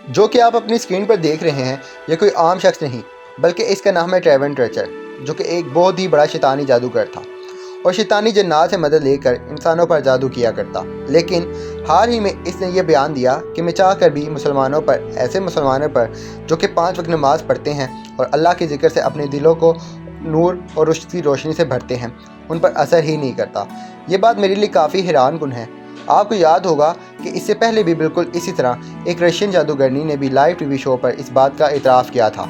جو کہ آپ اپنی اسکرین پر دیکھ رہے ہیں یہ کوئی عام شخص نہیں بلکہ اس کا نام ہے ڈریون ٹریچر، جو کہ ایک بہت ہی بڑا شیطانی جادوگر تھا اور شیطانی جنات سے مدد لے کر انسانوں پر جادو کیا کرتا۔ لیکن حال ہی میں اس نے یہ بیان دیا کہ میں چاہ کر بھی ایسے مسلمانوں پر جو کہ 5 وقت نماز پڑھتے ہیں اور اللہ کے ذکر سے اپنے دلوں کو نور اور رشد کی روشنی سے بھرتے ہیں، ان پر اثر ہی نہیں کرتا۔ یہ بات میرے لیے کافی حیران کن ہے۔ آپ کو یاد ہوگا کہ اس سے پہلے بھی بالکل اسی طرح ایک رشین جادوگرنی نے بھی لائیو ٹی وی شو پر اس بات کا اعتراف کیا تھا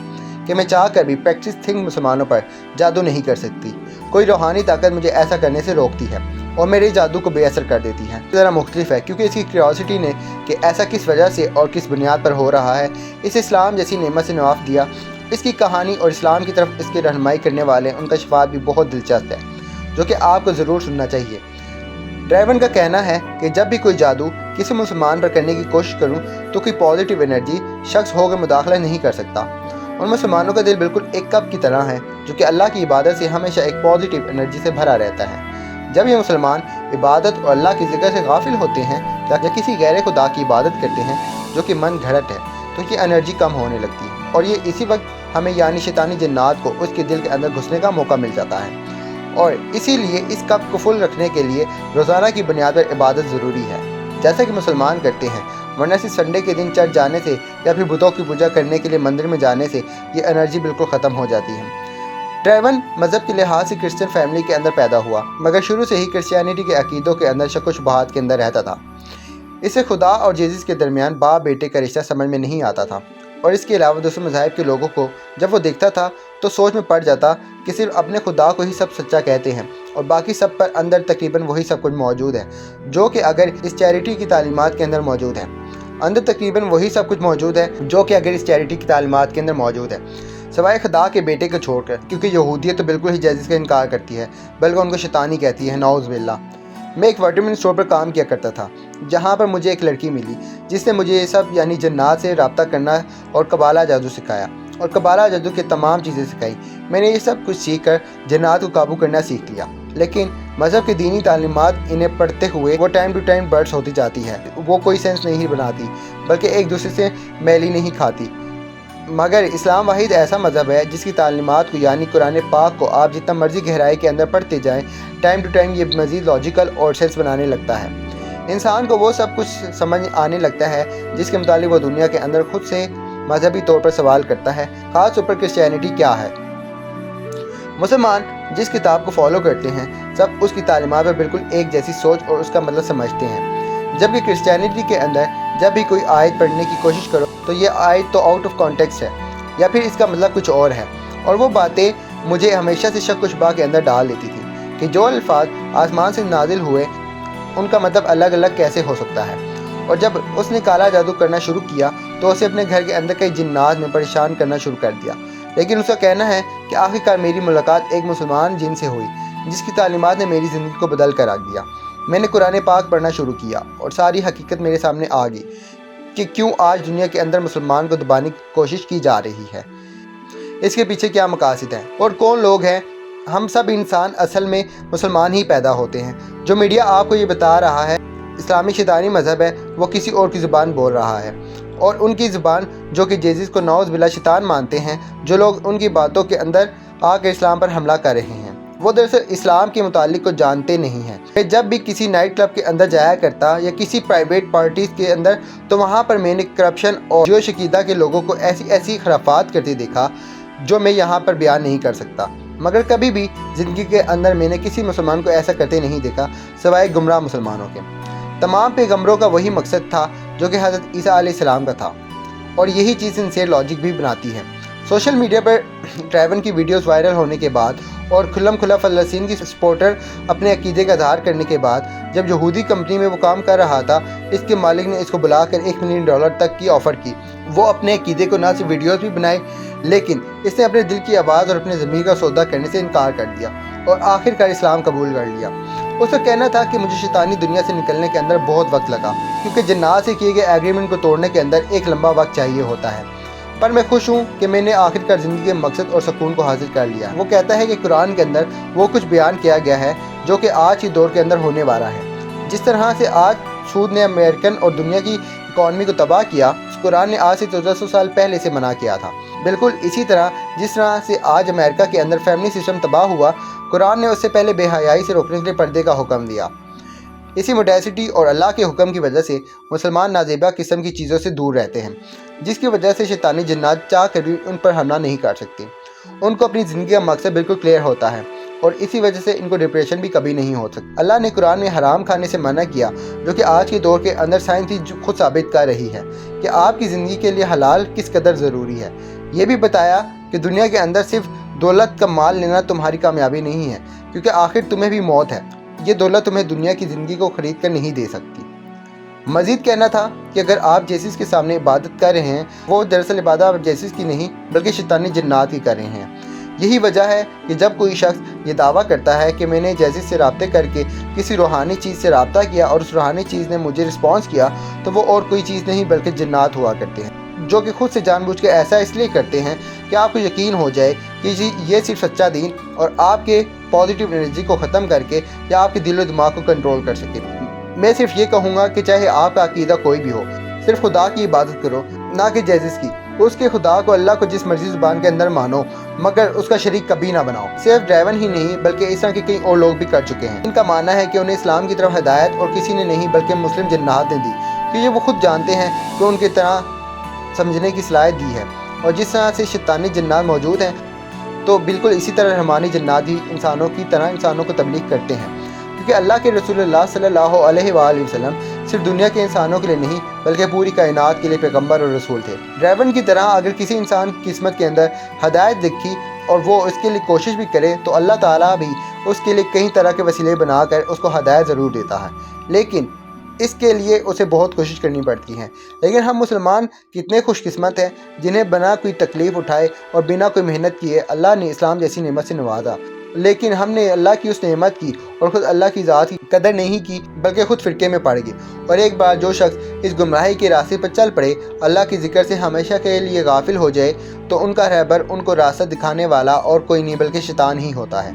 کہ میں چاہ کر بھی پریکٹس تھنگ مسلمانوں پر جادو نہیں کر سکتی، کوئی روحانی طاقت مجھے ایسا کرنے سے روکتی ہے اور میرے جادو کو بے اثر کر دیتی ہے۔ ذرا مختلف ہے کیونکہ اس کی کیوریوسٹی نے کہ ایسا کس وجہ سے اور کس بنیاد پر ہو رہا ہے، اس اسلام جیسی نعمت سے نواز دیا۔ اس کی کہانی اور اسلام کی طرف اس کی رہنمائی کرنے والے ان کا شفاعت بھی بہت دلچسپ ہے، جو کہ آپ کو ضرور سننا چاہیے۔ ڈریون کا کہنا ہے کہ جب بھی کوئی جادو کسی مسلمان پر کرنے کی کوشش کروں تو کوئی پازیٹیو انرجی شخص ہو کر مداخلہ نہیں کر سکتا۔ ان مسلمانوں کا دل بالکل ایک کپ کی طرح ہے جو کہ اللہ کی عبادت سے ہمیشہ ایک پازیٹیو انرجی سے بھرا رہتا ہے۔ جب یہ مسلمان عبادت اور اللہ کے ذکر سے غافل ہوتے ہیں یا کسی غیر خدا کی عبادت کرتے ہیں جو کہ من گھڑت ہے تو ان کی انرجی کم ہونے لگتی ہے اور یہ اسی وقت ہمیں یعنی شیطانی جنات کو اس کے دل کے اندر گھسنے کا موقع مل جاتا ہے، اور اسی لیے اس کپ کو فل رکھنے کے لیے روزانہ کی بنیاد پر عبادت ضروری ہے، جیسا کہ مسلمان کرتے ہیں، ورنہ صرف سنڈے کے دن چرچ جانے سے یا پھر بتوں کی پوجا کرنے کے لیے مندر میں جانے سے یہ انرجی بالکل ختم ہو جاتی ہے۔ ڈریون مذہب کے لحاظ سے کرسچن فیملی کے اندر پیدا ہوا، مگر شروع سے ہی کرسچینٹی کے عقیدوں کے اندر شک و شبہات کے اندر رہتا تھا۔ اسے خدا اور جیزس کے درمیان باپ بیٹے کا رشتہ سمجھ میں نہیں آتا تھا، اور اس کے علاوہ دوسرے مذاہب کے لوگوں کو جب وہ دیکھتا تھا تو سوچ میں پڑ جاتا کہ صرف اپنے خدا کو ہی سب سچا کہتے ہیں اور باقی سب پر اندر تقریباً وہی سب کچھ موجود ہے جو کہ اگر اس چیریٹی کی تعلیمات کے اندر موجود ہے، سوائے خدا کے بیٹے کو چھوڑ کر، کیونکہ یہودیت تو بالکل ہی جیزس کا انکار کرتی ہے بلکہ ان کو شیطانی کہتی ہے، نعوذ باللہ۔ میں ایک وائٹامن اسٹور پر کام کیا کرتا تھا جہاں پر مجھے ایک لڑکی ملی جس نے مجھے یہ سب یعنی جنات سے رابطہ کرنا اور قبالہ جادو سکھایا اور قبالہ جادو کے تمام چیزیں سکھائی۔ میں نے یہ سب کچھ سیکھ کر جنات کو قابو کرنا سیکھ لیا، لیکن مذہب کی دینی تعلیمات انہیں پڑھتے ہوئے وہ ٹائم ٹو ٹائم برس ہوتی جاتی ہے، وہ کوئی سینس نہیں بناتی بلکہ ایک دوسرے سے میلی نہیں کھاتی۔ مگر اسلام واحد ایسا مذہب ہے جس کی تعلیمات کو یعنی قرآن پاک کو آپ جتنا مرضی گہرائی کے اندر پڑھتے جائیں، ٹائم ٹو ٹائم یہ مزید لاجیکل اور سینس بنانے لگتا ہے۔ انسان کو وہ سب کچھ سمجھ آنے لگتا ہے جس کے متعلق وہ دنیا کے اندر خود سے مذہبی طور پر سوال کرتا ہے، خاص طور پر کرسچینٹی کیا ہے۔ مسلمان جس کتاب کو فالو کرتے ہیں سب اس کی تعلیمات پر بالکل ایک جیسی سوچ اور اس کا مطلب سمجھتے ہیں، جبکہ کرسچینٹی کے اندر جب بھی کوئی آیت پڑھنے کی کوشش کرو تو یہ آیت تو آؤٹ آف کانٹیکسٹ ہے یا پھر اس کا مطلب کچھ اور ہے، اور وہ باتیں مجھے ہمیشہ سے شک و شبہ کے اندر ڈال دیتی تھی کہ جو الفاظ آسمان سے نازل ہوئے ان کا مطلب الگ الگ کیسے ہو سکتا ہے۔ اور جب اس نے کالا جادو کرنا شروع کیا تو اسے اپنے گھر کے اندر کئی جنات میں پریشان کرنا شروع کر دیا، لیکن اس کا کہنا ہے کہ آخرکار میری ملاقات ایک مسلمان جن سے ہوئی جس کی تعلیمات نے میری زندگی کو بدل کر رکھ دیا۔ میں نے قرآن پاک پڑھنا شروع کیا اور ساری حقیقت میرے سامنے آ گئی کہ کیوں آج دنیا کے اندر مسلمان کو دبانے کی کوشش کی جا رہی ہے، اس کے پیچھے کیا مقاصد ہیں اور کون لوگ ہیں۔ ہم سب انسان اصل میں مسلمان ہی پیدا ہوتے ہیں۔ جو میڈیا آپ کو یہ بتا رہا ہے اسلامی شیطانی مذہب ہے، وہ کسی اور کی زبان بول رہا ہے، اور ان کی زبان جو کہ جیزس کو نعوذ باللہ شیطان مانتے ہیں، جو لوگ ان کی باتوں کے اندر آ کر اسلام پر حملہ کر رہے ہیں، وہ دراصل اسلام کے متعلق کو جانتے نہیں ہیں۔ میں جب بھی کسی نائٹ کلب کے اندر جایا کرتا یا کسی پرائیویٹ پارٹیز کے اندر تو وہاں پر میں نے کرپشن اور جو عقیدہ کے لوگوں کو ایسی خرافات کرتے دیکھا جو میں یہاں پر بیان نہیں کر سکتا، مگر کبھی بھی زندگی کے اندر میں نے کسی مسلمان کو ایسا کرتے نہیں دیکھا سوائے گمراہ مسلمانوں کے۔ تمام پیغمبروں کا وہی مقصد تھا جو کہ حضرت عیسیٰ علیہ السلام کا تھا، اور یہی چیز سنسیئر لاجک بھی بناتی ہے۔ سوشل میڈیا پر ڈریون کی ویڈیوز وائرل ہونے کے بعد اور کھلم کھلا فلسطین کی سپورٹر اپنے عقیدے کا اظہار کرنے کے بعد جب یہودی کمپنی میں وہ کام کر رہا تھا، اس کے مالک نے اس کو بلا کر $1 ملین تک کی آفر کی۔ وہ اپنے عقیدے کو نہ صرف ویڈیوز بھی بنائے لیکن اس نے اپنے دل کی آواز اور اپنے ضمیر کا سودا کرنے سے انکار کر دیا اور آخرکار اسلام قبول کر لیا۔ اس کا کہنا تھا کہ مجھے شیطانی دنیا سے نکلنے کے اندر بہت وقت لگا کیونکہ جنات سے کیے گئے ایگریمنٹ کو توڑنے کے اندر ایک لمبا وقت چاہیے ہوتا ہے، پر میں خوش ہوں کہ میں نے آخرکار زندگی کے مقصد اور سکون کو حاصل کر لیا۔ وہ کہتا ہے کہ قرآن کے اندر وہ کچھ بیان کیا گیا ہے جو کہ آج ہی دور کے اندر ہونے والا ہے۔ جس طرح سے آج سود نے امریکن اور دنیا کی اکانومی کو تباہ کیا، قرآن نے آج سے 1400 سال پہلے سے منع کیا تھا۔ بالکل اسی طرح جس طرح سے آج امریکہ کے اندر فیملی سسٹم تباہ ہوا، قرآن نے اس سے پہلے بے حیائی سے روکنے کے لیے پردے کا حکم دیا۔ اسی موڈیسٹی اور اللہ کے حکم کی وجہ سے مسلمان نازیبہ قسم کی چیزوں سے دور رہتے ہیں، جس کی وجہ سے شیطانی جنات چاہ کر بھی ان پر حملہ نہیں کر سکتے۔ ان کو اپنی زندگی کا مقصد بالکل کلیئر ہوتا ہے اور اسی وجہ سے ان کو ڈپریشن بھی کبھی نہیں ہو سکتا۔ اللہ نے قرآن میں حرام کھانے سے منع کیا، جو کہ آج کے دور کے اندر سائنس بھی خود ثابت کر رہی ہے کہ آپ کی زندگی کے لیے حلال کس قدر ضروری ہے۔ یہ بھی بتایا کہ دنیا کے اندر صرف دولت کا مال لینا تمہاری کامیابی نہیں ہے، کیونکہ آخر تمہیں بھی موت ہے۔ یہ دولت تمہیں دنیا کی زندگی کو خرید کر نہیں دے سکتی۔ مزید کہنا تھا کہ اگر آپ جیسس کے سامنے عبادت کر رہے ہیں، وہ دراصل عبادت جیسس کی نہیں بلکہ شیطانی جنات کی کر رہے ہیں۔ یہی وجہ ہے کہ جب کوئی شخص یہ دعویٰ کرتا ہے کہ میں نے جیسس سے رابطے کر کے کسی روحانی چیز سے رابطہ کیا اور اس روحانی چیز نے مجھے رسپانس کیا، تو وہ اور کوئی چیز نہیں بلکہ جنات ہوا کرتے ہیں، جو کہ خود سے جان بوجھ کے ایسا اس لیے کرتے ہیں کہ آپ کو یقین ہو جائے کہ یہ صرف سچا دین اور آپ کے پازیٹیو انرجی کو ختم کر کے یا آپ کے دل و دماغ کو کنٹرول کر سکے۔ میں صرف یہ کہوں گا کہ چاہے آپ کا عقیدہ کوئی بھی ہو، صرف خدا کی عبادت کرو، نہ کہ جیسس کی۔ اس کے خدا کو، اللہ کو جس مرضی زبان کے اندر مانو، مگر اس کا شریک کبھی نہ بناؤ۔ صرف ڈرائیون ہی نہیں بلکہ اس طرح کے کئی اور لوگ بھی کر چکے ہیں۔ ان کا ماننا ہے کہ انہیں اسلام کی طرف ہدایت اور کسی نے نہیں بلکہ مسلم جنات نے دی، کیونکہ وہ خود جانتے ہیں کہ ان کی طرح سمجھنے کی صلاحیت دی ہے، اور جس طرح سے شیطانی جنات موجود ہیں تو بالکل اسی طرح رحمانی جنات بھی انسانوں کی طرح انسانوں کو تبلیغ کرتے ہیں، کیونکہ اللہ کے رسول اللہ صلی اللہ علیہ وآلہ وسلم صرف دنیا کے انسانوں کے لیے نہیں بلکہ پوری کائنات کے لیے پیغمبر اور رسول تھے۔ ڈرائیون کی طرح اگر کسی انسان کی قسمت کے اندر ہدایت دکھی اور وہ اس کے لیے کوشش بھی کرے تو اللہ تعالیٰ بھی اس کے لیے کئی طرح کے وسیلے بنا کر اس کو ہدایت ضرور دیتا ہے، لیکن اس کے لیے اسے بہت کوشش کرنی پڑتی ہے۔ لیکن ہم مسلمان کتنے خوش قسمت ہیں جنہیں بنا کوئی تکلیف اٹھائے اور بنا کوئی محنت کیے اللہ نے اسلام جیسی نعمت سے نوازا، لیکن ہم نے اللہ کی اس نعمت کی اور خود اللہ کی ذات کی قدر نہیں کی بلکہ خود فرقے میں پڑ گئے۔ اور ایک بار جو شخص اس گمراہی کے راستے پر چل پڑے، اللہ کی ذکر سے ہمیشہ کے لیے غافل ہو جائے، تو ان کا رہبر، ان کو راستہ دکھانے والا اور کوئی نہیں بلکہ شیطان ہی ہوتا ہے،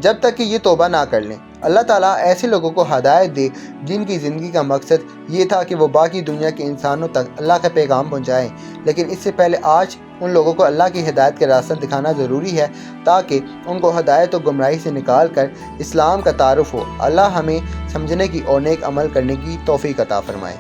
جب تک کہ یہ توبہ نہ کر لیں۔ اللہ تعالیٰ ایسے لوگوں کو ہدایت دے جن کی زندگی کا مقصد یہ تھا کہ وہ باقی دنیا کے انسانوں تک اللہ کا پیغام پہنچائیں، لیکن اس سے پہلے آج ان لوگوں کو اللہ کی ہدایت کا راستہ دکھانا ضروری ہے تاکہ ان کو ہدایت و گمراہی سے نکال کر اسلام کا تعارف ہو۔ اللہ ہمیں سمجھنے کی اور نیک عمل کرنے کی توفیق عطا فرمائے۔